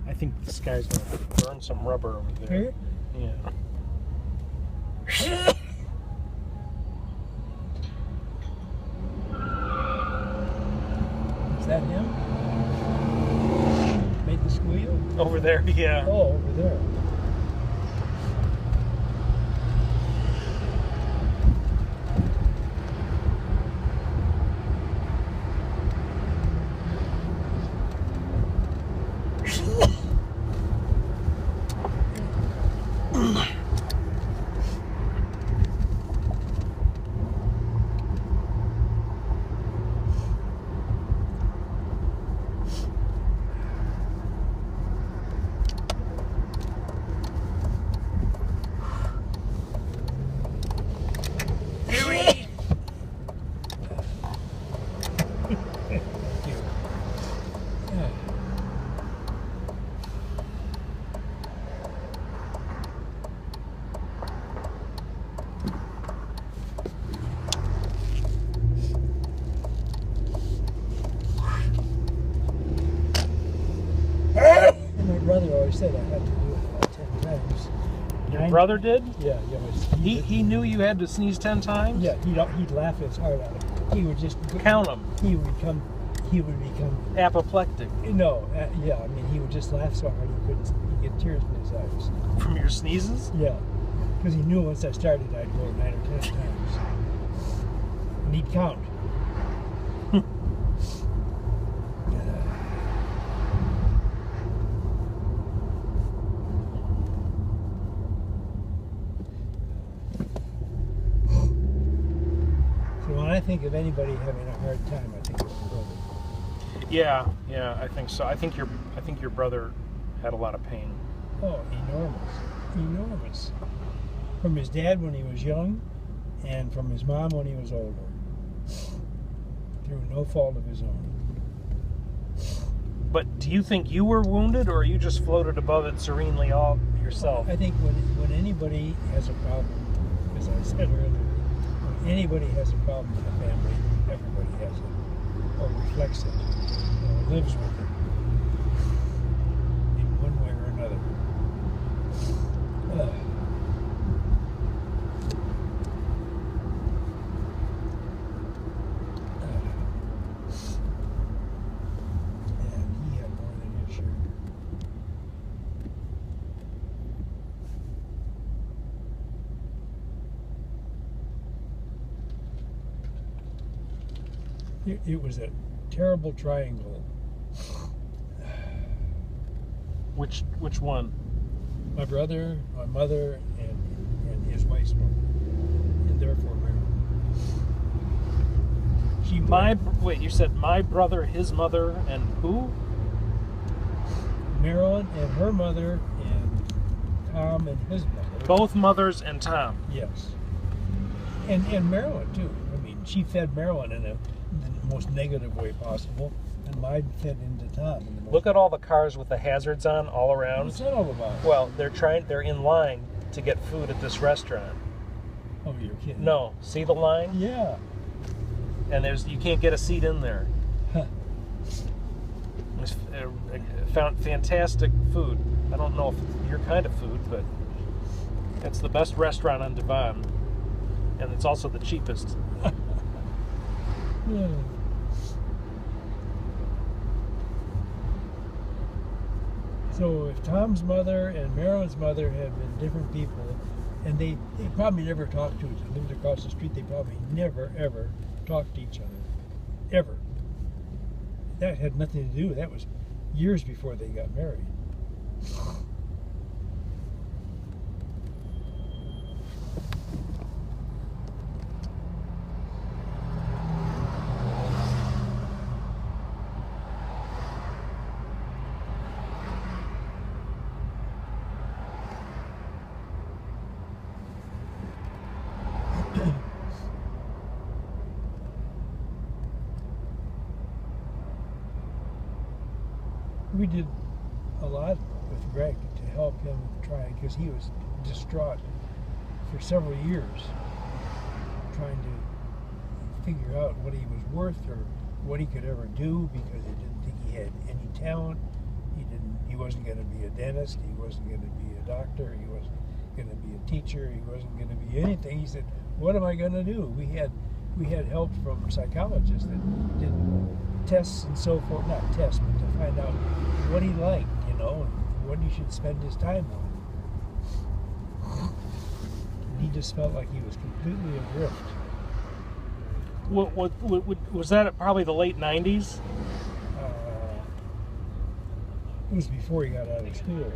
I think this guy's gonna burn some rubber over there. Yeah. Is that him? Made the squeal? Over there, yeah. Oh, over there. My brother always said I had to do it about 10 times. Your brother did? Yeah, he always. He knew you had to sneeze 10 times? Yeah, he'd laugh his heart out. He would just Count them. He would become Apoplectic. no. Yeah, I mean he would just laugh so hard he couldn't. He'd get tears in his eyes. From your sneezes? Yeah, because he knew once I started I'd go 9 or 10 times, and he'd count. So when I think of anybody having a hard time, I think of my brother. Yeah, I think so. I think your brother had a lot of pain. Oh, enormous. From his dad when he was young, and from his mom when he was older. Through no fault of his own. But do you think you were wounded, or you just floated above it serenely all yourself? I think when anybody has a problem, as I said earlier, when anybody has a problem in the family, everybody has it, or reflects it, or lives with it, in one way or another. And he had more than his share. It was a terrible triangle. Which one? My brother, my mother, and his wife's mother, and therefore Marilyn. Wait, you said my brother, his mother, and who? Marilyn and her mother, and Tom and his mother. Both mothers and Tom. Yes. And Marilyn too. I mean, she fed Marilyn in the most negative way possible, and mine fed into Tom in the most. Look at all the cars with the hazards on all around. What's that all about? Well, they're in line to get food at this restaurant. Oh, you're kidding. No, see the line? Yeah. And you can't get a seat in there. Huh. It's found fantastic food. I don't know if it's your kind of food, but it's the best restaurant on Devon, and it's also the cheapest. Yeah. So if Tom's mother and Marilyn's mother had been different people, and they probably never talked to each other, lived across the street, they probably never, ever talked to each other. Ever. That had nothing to do with that. Was years before they got married. We did a lot with Greg to help him try, because he was distraught for several years trying to figure out what he was worth or what he could ever do, because he didn't think he had any talent. He wasn't going to be a dentist. He wasn't going to be a doctor. He wasn't going to be a teacher. He wasn't going to be anything. He said, "What am I going to do?" We had help from psychologists that did tests and so forth. Not tests, but to find out what he liked, you know, and what he should spend his time on. And he just felt like he was completely adrift. Was that probably the late 90s? It was before he got out of school.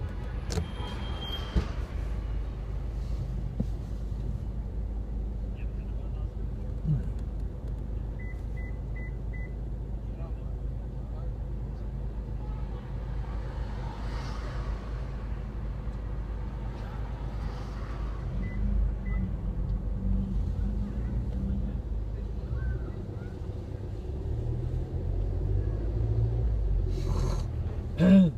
Hmm.